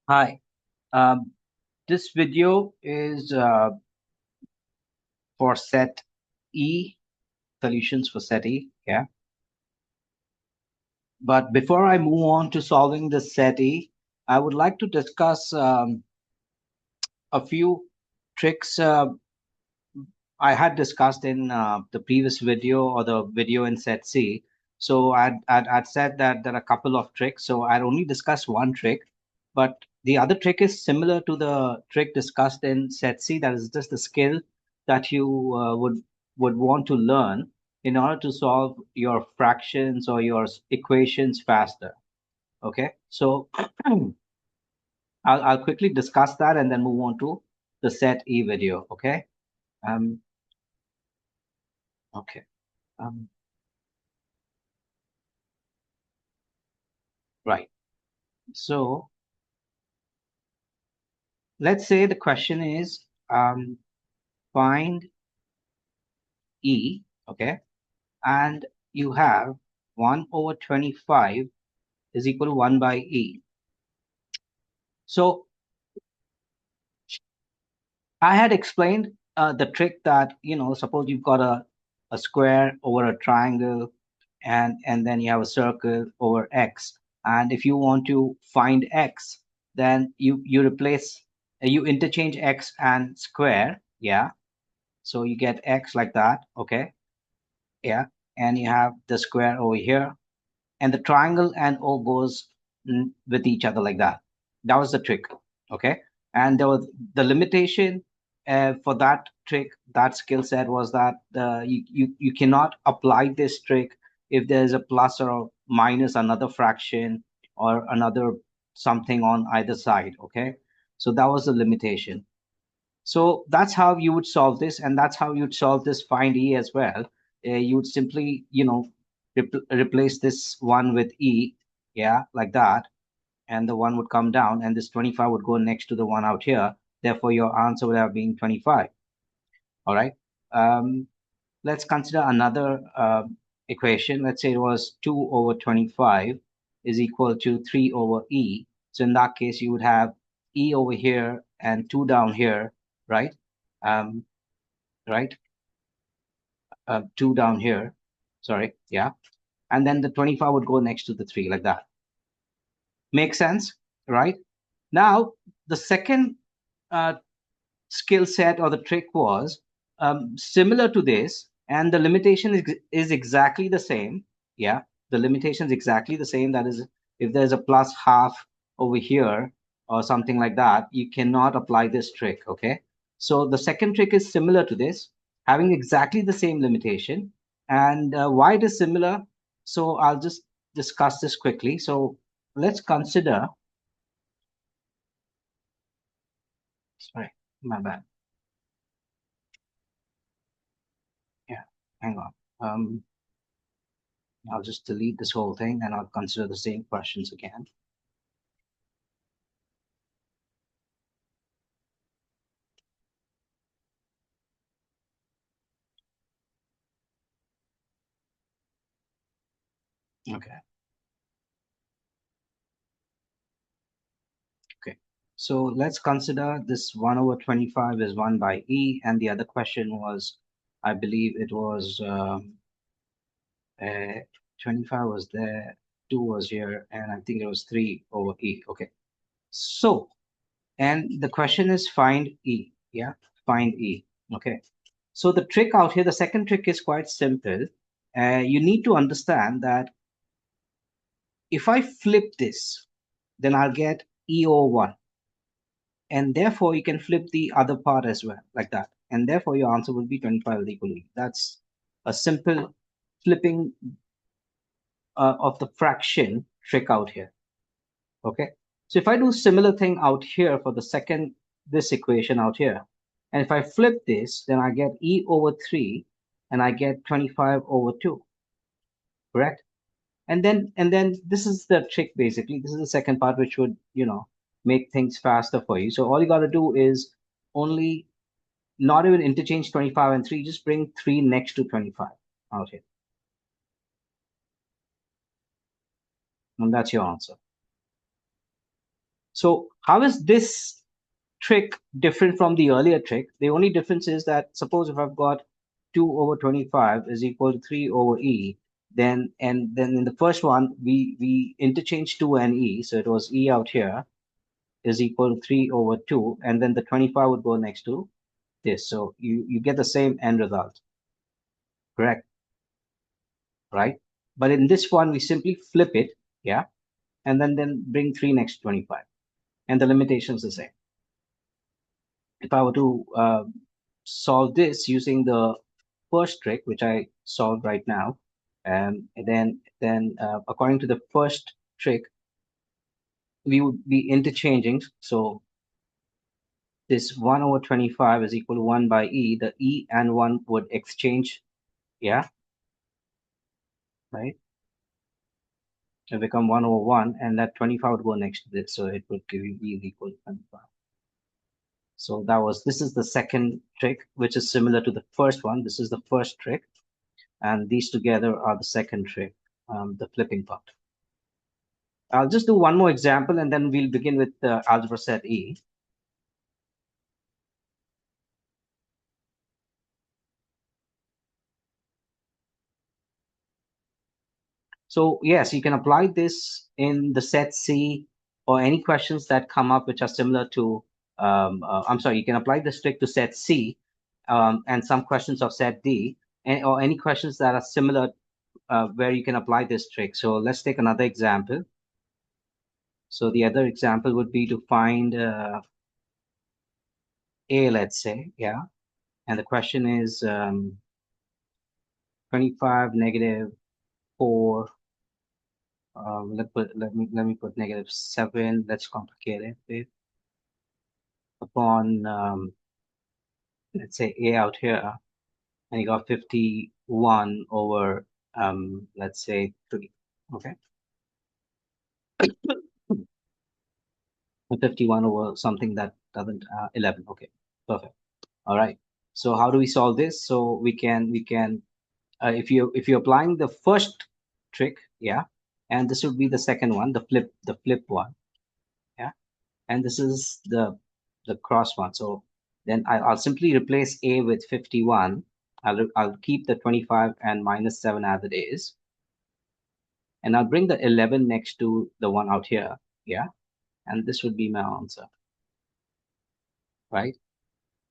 Hi, this video is for set E, solutions for set E. Yeah. But before I move on to solving the set E, I would like to discuss a few tricks I had discussed in the previous video or the video in set C. So I'd said that there are a couple of tricks. So I'd only discuss one trick, but the other trick is similar to the trick discussed in set C. That is just the skill that you would want to learn in order to solve your fractions or your equations faster. Okay, so I'll quickly discuss that and then move on to the set E video. Okay. Um, okay. Um, right. So let's say the question is find E, okay, and you have 1 over 25 is equal to 1 by E. So I had explained the trick that, suppose you've got a square over a triangle and then you have a circle over X. And if you want to find X, then you replace, you interchange X and square, yeah. So you get X like that, okay? Yeah. And you have the square over here, and the triangle and O goes with each other like that. That was the trick, okay? And there was the limitation for that trick, that skill set was that you cannot apply this trick if there's a plus or a minus another fraction or another something on either side, okay? So that was the limitation. So that's how you would solve this, and that's how you'd solve this find E as well. You would simply, replace this one with E, yeah, like that, and the one would come down, and this 25 would go next to the one out here. Therefore, your answer would have been 25. All right. Um, let's consider another equation. Let's say it was 2 over 25 is equal to 3 over E. So in that case, you would have E over here and 2 down here, right? Um, right? 2 down here. Sorry. Yeah. And then the 25 would go next to the 3 like that. Make sense? Right? Now, the second uh, skill set or the trick was similar to this, and the limitation is exactly the same. Yeah, the limitation is exactly the same. That is, if there's a plus half over here or something like that, you cannot apply this trick. Okay, so the second trick is similar to this, having exactly the same limitation. And why it is similar? So I'll just discuss this quickly. So let's consider. Sorry, my bad. Yeah, hang on. I'll just delete this whole thing and I'll consider the same questions again. Okay. Okay. So let's consider this 1 over 25 is 1 by E, and the other question was, I believe it was uh, 25 was there, 2 was here, and I think it was 3 over E. Okay. So, and the question is find E. Yeah, find E. Okay. So the trick out here, the second trick is quite simple. You need to understand that if I flip this, then I'll get E over 1. And therefore, you can flip the other part as well, like that. And therefore, your answer will be 25 is equal to E. That's a simple flipping of the fraction trick out here. Okay. So if I do similar thing out here for the second, this equation out here, and if I flip this, then I get E over 3 and I get 25 over 2. Correct? And then this is the trick basically. This is the second part which would, make things faster for you. So all you got to do is only not even interchange 25 and 3, just bring 3 next to 25 out here. And that's your answer. So how is this trick different from the earlier trick? The only difference is that suppose if I've got 2 over 25 is equal to 3 over e, then in the first one we interchange 2 and e, so it was e out here is equal to 3 over 2, and then the 25 would go next to this. So you get the same end result, correct? Right? But in this one, we simply flip it, yeah, and then bring 3 next to 25, and the limitation is the same. If I were to solve this using the first trick, which I solved right now, and then according to the first trick, we would be interchanging. So this 1 over 25 is equal to 1 by e. The e and 1 would exchange, yeah, right? It become 1 over 1, and that 25 would go next to this, so it would give you e is equal to 25. So this is the second trick, which is similar to the first one. This is the first trick, and these together are the second trick, the flipping part. I'll just do one more example, and then we'll begin with the algebra set E. So yes, you can apply this in the set C or any questions that come up which are similar to, I'm sorry, you can apply this trick to set C and some questions of set D, or any questions that are similar where you can apply this trick. So let's take another example. So the other example would be to find A, let's say, yeah. And the question is 25 negative 4. Let me put negative 7. Let's complicate it with upon let's say A out here, and you got 51 over let's say 3. Okay. 51 over something that doesn't 11. Okay, perfect. All right. So how do we solve this? So we can if you're applying the first trick, yeah, and this would be the second one, the flip one, yeah, and this is the cross one. So then I'll simply replace A with 51. I'll keep the 25 and minus 7 as it is, and I'll bring the 11 next to the one out here, yeah, and this would be my answer, right?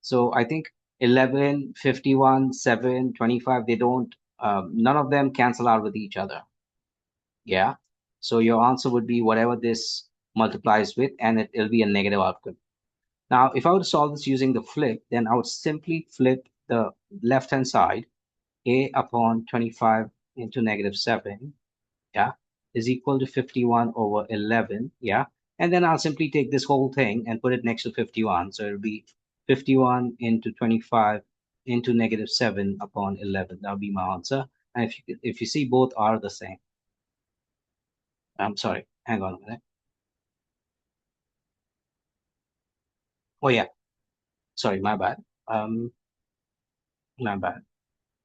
So I think 11, 51, 7, 25, they don't, none of them cancel out with each other. Yeah. So your answer would be whatever this multiplies with, and it'll be a negative outcome. Now, if I were to solve this using the flip, then I would simply flip the left-hand side, a upon 25 into negative 7, yeah, is equal to 51 over 11, yeah. And then I'll simply take this whole thing and put it next to 51. So it'll be 51 into 25 into negative 7 upon 11. That'll be my answer. And if you see, both are the same. I'm sorry, hang on a minute. Oh yeah, sorry, my bad. Um, my bad.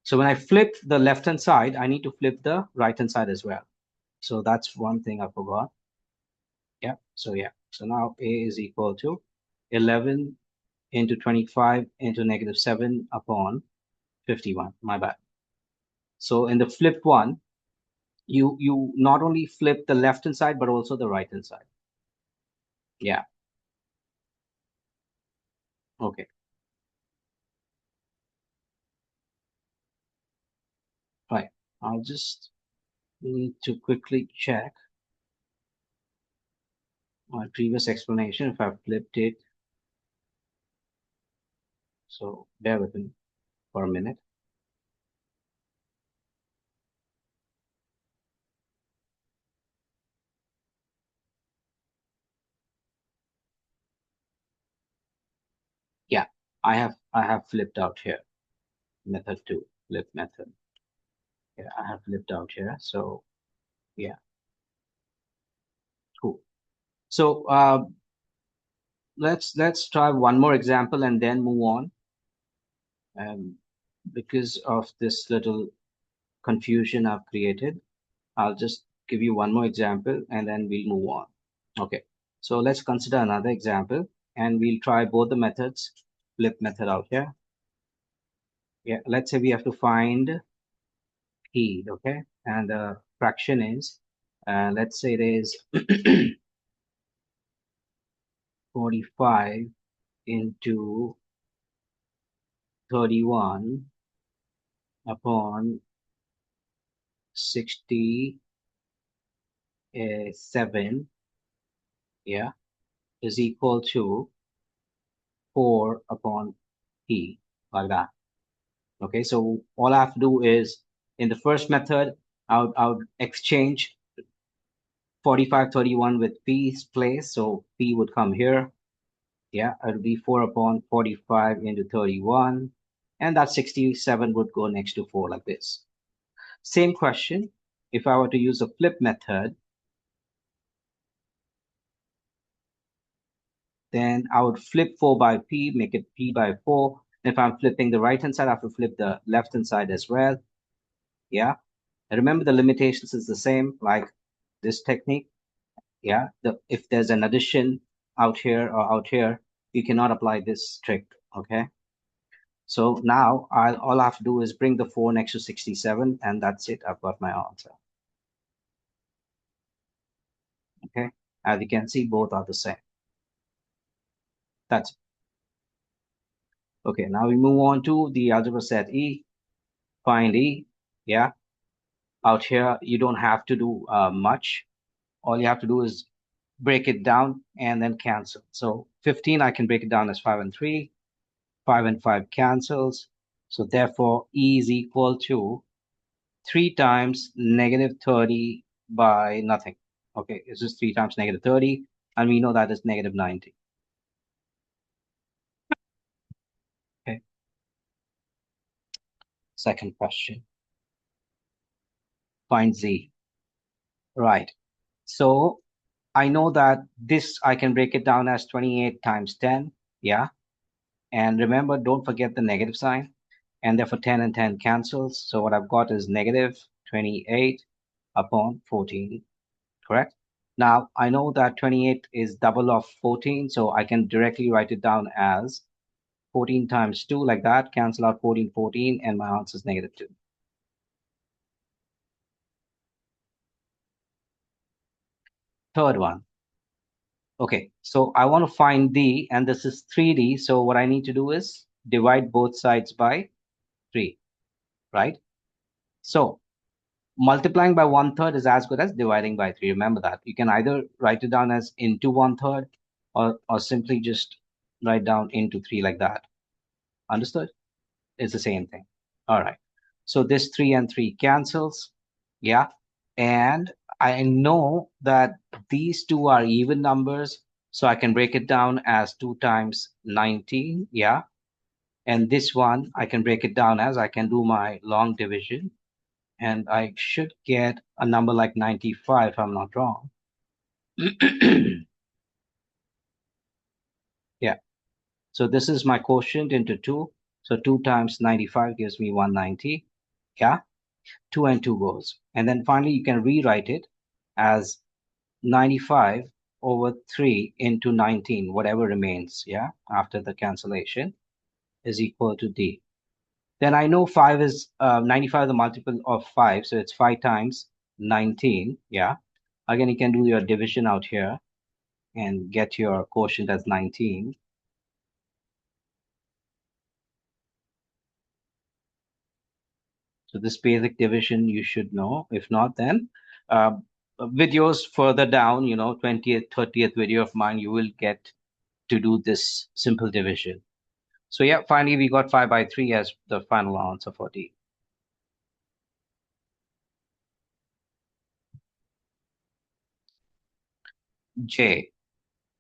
So when I flip the left-hand side, I need to flip the right-hand side as well. So that's one thing I forgot. Yeah. So yeah. So now A is equal to 11 into 25 into negative 7 upon 51. My bad. So in the flipped one, you not only flip the left-hand side, but also the right-hand side. Yeah. Okay. Right. I'll just need to quickly check my previous explanation if I flipped it. So bear with me for a minute. Yeah, I have flipped out here. Method 2, flip method. Yeah, I have flipped out here. So yeah, cool. So let's try one more example and then move on. Because of this little confusion I've created, I'll just give you one more example and then we'll move on. Okay. So let's consider another example, and we'll try both the methods. Flip method out here. Yeah, let's say we have to find P, okay? And the fraction is, let's say it is 45 into 31 upon 67, yeah, is equal to 4 upon P, like that. Okay, so all I have to do is, in the first method, I would exchange 45, 31 with P's place. So P would come here. Yeah, it'll be 4 upon 45 into 31. And that 67 would go next to 4 like this. Same question. If I were to use a flip method, then I would flip 4 by P, make it P by 4. If I'm flipping the right-hand side, I have to flip the left-hand side as well. Yeah. And remember, the limitations is the same, like this technique. Yeah. If there's an addition out here or out here, you cannot apply this trick. Okay. So now all I have to do is bring the 4 next to 67, and that's it. I've got my answer. Okay. As you can see, both are the same. That's it. Okay. Now we move on to the algebra set E. Find E. Yeah. Out here, you don't have to do much. All you have to do is break it down and then cancel. So 15, I can break it down as 5 and 3. 5 and 5 cancels. So therefore, E is equal to 3 times negative 30 by nothing. Okay, it's just 3 times negative 30, and we know that is negative 90. Okay, second question. Find Z. Right. So I know that this, I can break it down as 28 times 10. Yeah. And remember, don't forget the negative sign. And therefore 10 and 10 cancels. So what I've got is negative 28 upon 14, correct? Now, I know that 28 is double of 14, so I can directly write it down as 14 times 2, like that, cancel out 14, 14, and my answer is negative 2. Third one. Okay, so I want to find D, and this is 3D, so what I need to do is divide both sides by 3, right? So multiplying by 1/3 is as good as dividing by 3. Remember that. You can either write it down as into 1/3, or simply just write down into 3 like that. Understood? It's the same thing. All right. So this 3 and 3 cancels. Yeah. And I know that these two are even numbers. So I can break it down as 2 times 19. Yeah. And this one, I can break it down as, I can do my long division. And I should get a number like 95 if I'm not wrong. Yeah. So this is my quotient into 2. So 2 times 95 gives me 190. Yeah. 2 and 2 goes. And then finally, you can rewrite it as 95 over 3 into 19, whatever remains, yeah, after the cancellation, is equal to D. Then I know 5 is 95 is the multiple of 5, so it's 5 times 19, yeah. Again, you can do your division out here and get your quotient as 19. So this basic division you should know. If not, then uh, videos further down, 20th, 30th video of mine, you will get to do this simple division. So yeah, finally we got 5 by 3 as the final answer for D. J,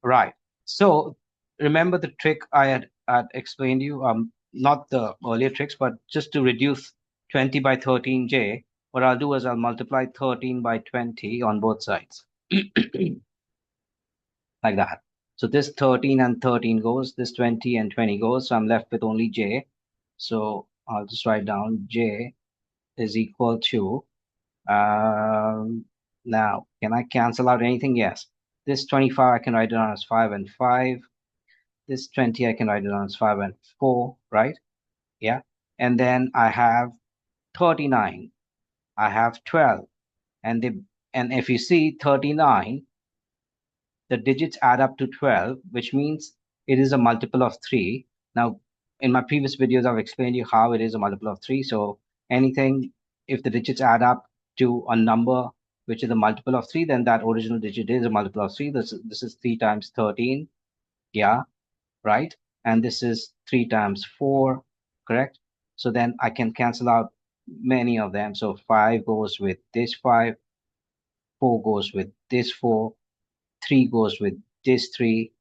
right. So remember the trick I had explained you, not the earlier tricks, but just to reduce 20 by 13J, what I'll do is I'll multiply 13 by 20 on both sides. Like that. So this 13 and 13 goes, this 20 and 20 goes, so I'm left with only J. So I'll just write down J is equal to, now, can I cancel out anything? Yes. This 25 I can write it down as 5 and 5. This 20 I can write it down as 5 and 4, right? Yeah. And then I have 39. I have 12. And if you see 39, the digits add up to 12, which means it is a multiple of 3. Now, in my previous videos, I've explained you how it is a multiple of 3. So anything, if the digits add up to a number which is a multiple of 3, then that original digit is a multiple of 3. This is 3 times 13. Yeah, right? And this is 3 times 4, correct? So then I can cancel out many of them. So 5 goes with this 5, 4 goes with this 4, 3 goes with this 3,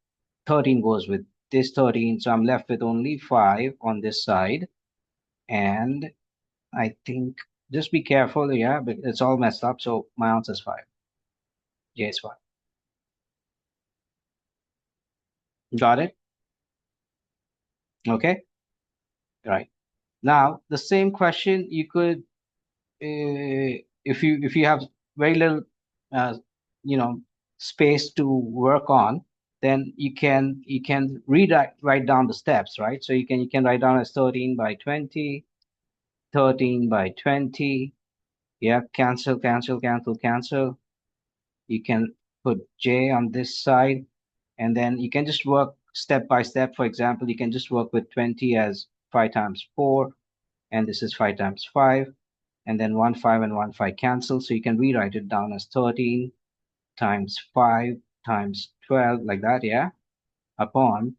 13 goes with this 13. So I'm left with only 5 on this side. And I think just be careful, yeah, but it's all messed up. So my answer is 5. J is 5. Got it? Okay. Right. Now the same question you could, if you have very little, uh, you know, space to work on, then you can write down the steps, right? So you can write down as 13 by 20, 13 by 20. Yeah, cancel, cancel, cancel, cancel. You can put J on this side, and then you can just work step by step. For example, you can just work with 20 as 5 times 4, and this is 5 times 5, and then 1, 5, and 1, 5 cancel. So you can rewrite it down as 13 times 5 times 12, like that, yeah, upon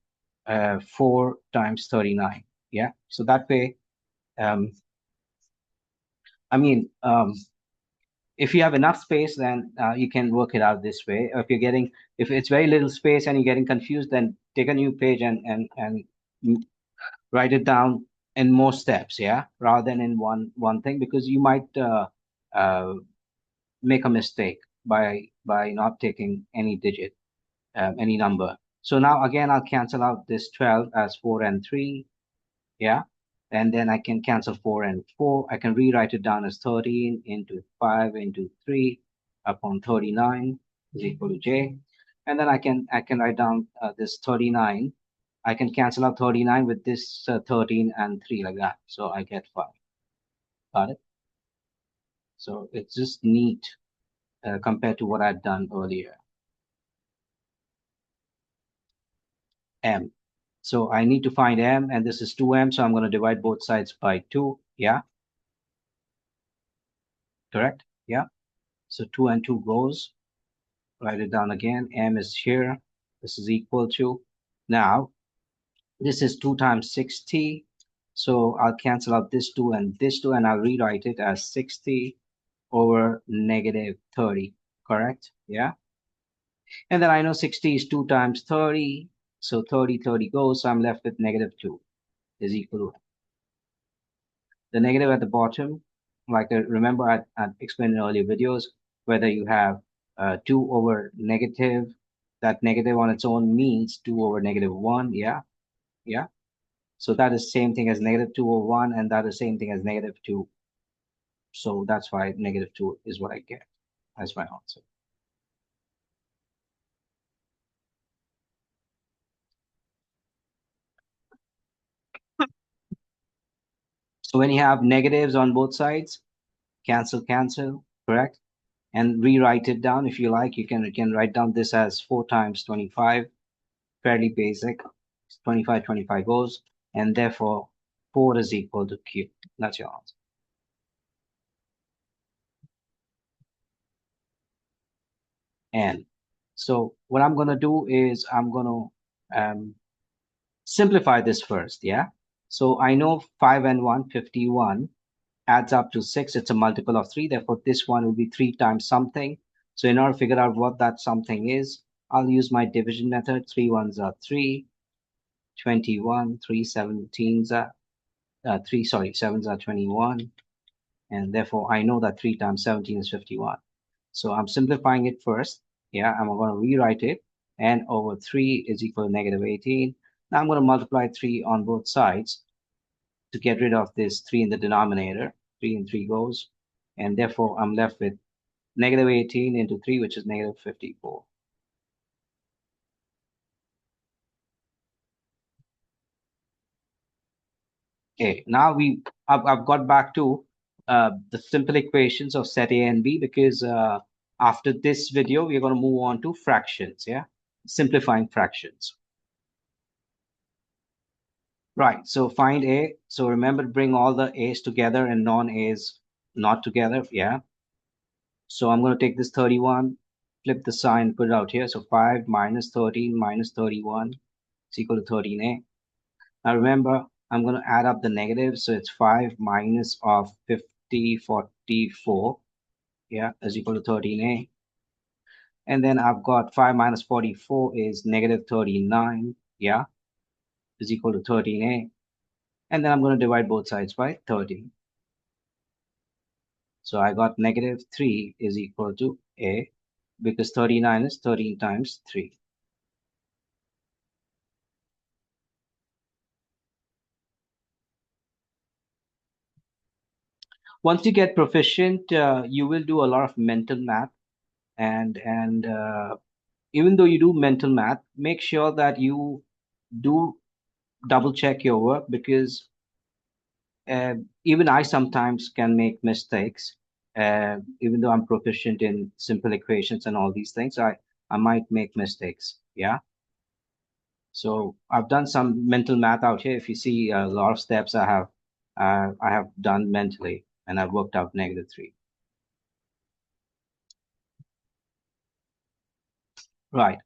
4 times 39. Yeah, so that way, um, I mean, if you have enough space, then you can work it out this way. If it's very little space and you're getting confused, then take a new page and write it down in more steps, yeah, rather than in one thing, because you might uh, make a mistake by not taking any digit, any number. So now again, I'll cancel out this 12 as 4 and 3, yeah. And then I can cancel 4 and 4. I can rewrite it down as 13 into 5 into 3 upon 39 is equal to J. And then I can write down this 39. I can cancel out 39 with this 13 and 3, like that. So I get 5. Got it? So it's just neat compared to what I'd done earlier. M. So I need to find M, and this is 2M. So I'm going to divide both sides by 2. Yeah, correct? Yeah. So 2 and 2 goes. Write it down again. M is here. This is equal to. Now, this is 2 times 60. So I'll cancel out this 2 and this 2, and I'll rewrite it as 60 over negative 30. Correct? Yeah. And then I know 60 is 2 times 30. So 30, 30 goes. So I'm left with negative 2 is equal to the negative at the bottom. Like remember, I explained in earlier videos, whether you have 2 over negative, that negative on its own means 2 over negative 1. Yeah, yeah. So that is same thing as negative 2 over 1, and that is same thing as negative 2. So that's why negative 2 is what I get as my answer. So when you have negatives on both sides, cancel, cancel, correct? And rewrite it down if you like. You can write down this as 4 times 25, fairly basic. 25, 25 goes, and therefore 4 is equal to Q. That's your answer. And so what I'm going to do is I'm going to simplify this first, yeah? So I know 5 and 1, 51, adds up to 6. It's a multiple of 3. Therefore, this one will be 3 times something. So in order to figure out what that something is, I'll use my division method. 3 ones are 3, 21, 3 17s are 3, sorry, 7s are 21. And therefore, I know that 3 times 17 is 51. So I'm simplifying it first. Yeah, I'm going to rewrite it. N over 3 is equal to negative 18. Now I'm going to multiply 3 on both sides to get rid of this 3 in the denominator. 3 and 3 goes. And therefore, I'm left with negative 18 into 3, which is negative 54. Okay, now I've got back to the simple equations of set A and B because after this video we're going to move on to fractions. Yeah, simplifying fractions. Right. So find A. So remember, bring all the A's together and non-A's not together. Yeah. So I'm going to take this 31, flip the sign, put it out here. So 5 minus 13 minus 31 is equal to 13A. Now remember, I'm going to add up the negatives. So it's 5 minus of 50, 44, yeah, is equal to 13A. And then I've got 5 minus 44 is negative 39, yeah, is equal to 13A. And then I'm going to divide both sides by 30. So I got negative 3 is equal to A because 39 is 13 times 3. Once you get proficient, you will do a lot of mental math, and even though you do mental math, make sure that you do double check your work because uh, even I sometimes can make mistakes. Even though I'm proficient in simple equations and all these things, I might make mistakes. Yeah. So I've done some mental math out here. If you see a lot of steps I have done mentally, and I've worked out negative 3. Right.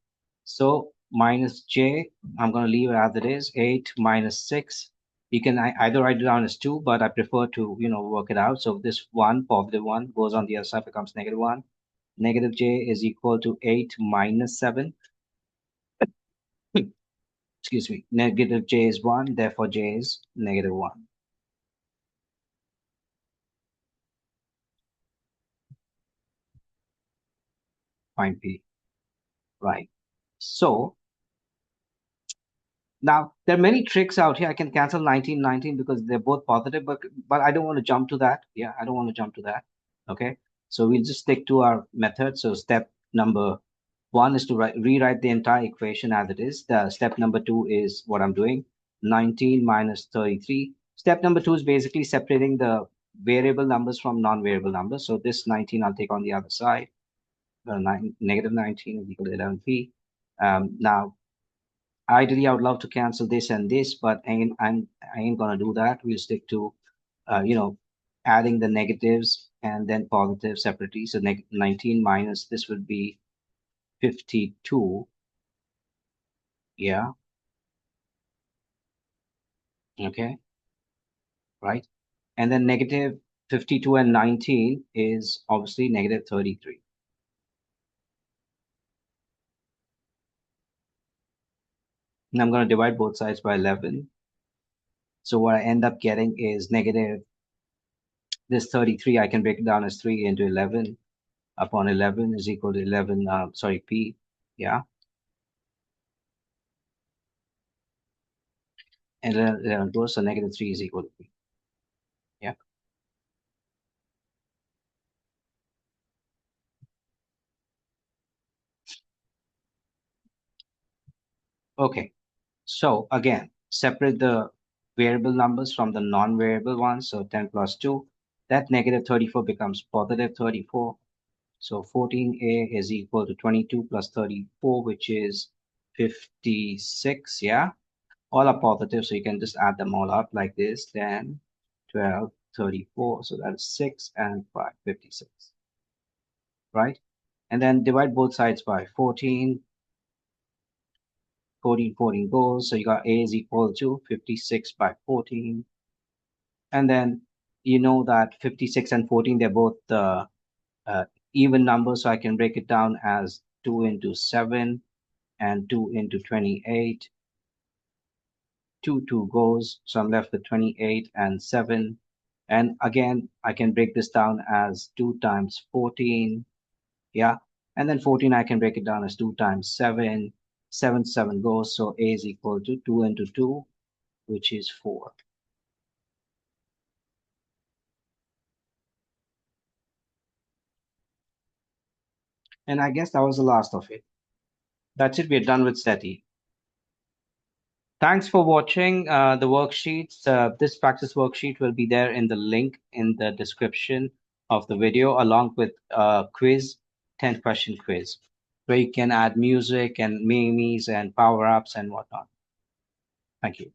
So minus j, I'm going to leave it as it is. 8 minus 6. You can either write it down as 2, but I prefer to, work it out. So this 1, positive 1, goes on the other side, becomes negative 1. Negative j is equal to 8 minus 7. Excuse me. Negative j is 1, therefore j is negative 1. Find p. Right. So now, there are many tricks out here. I can cancel 1919 because they're both positive, but I don't want to jump to that. Yeah, I don't want to jump to that. Okay, so we'll just stick to our method. So step number one is to rewrite the entire equation as it is. The step number two is what I'm doing, 19 minus 33. Step number two is basically separating the variable numbers from non-variable numbers. So this 19 I'll take on the other side. Negative 19 is equal to 11p. Now ideally, I would love to cancel this and this, but I ain't gonna do that. We'll stick to, uh, you know, adding the negatives and then positives separately. So 19 minus this would be 52. Yeah. Okay. Right. And then negative 52 and 19 is obviously negative 33. And I'm going to divide both sides by 11. So what I end up getting is negative this 33. I can break it down as 3 into 11 upon 11 is equal to 11, sorry, p. Yeah. And then 11 goes, so negative 3 is equal to p. Yeah. Okay. So again, separate the variable numbers from the non-variable ones. So 10 plus 2, that negative 34 becomes positive 34. So 14a is equal to 22 plus 34, which is 56. Yeah. All are positive, so you can just add them all up like this. 10, 12, 34. So that is 6 and 5, 56. Right? And then divide both sides by 14. 14, 14 goes. So you got A is equal to 56 by 14. And then you know that 56 and 14, they're both uh, even numbers. So I can break it down as 2 into 7 and 2 into 28. 2 goes. So I'm left with 28 and 7. And again, I can break this down as 2 times 14. Yeah. And then 14, I can break it down as 2 times 7. 7, 7 goes. So A is equal to 2 into 2, which is 4. And I guess that was the last of it. That's it. We're done with SETI. Thanks for watching the worksheets. This practice worksheet will be there in the link in the description of the video, along with a quiz, 10 question quiz, where you can add music and memes and power ups and whatnot. Thank you.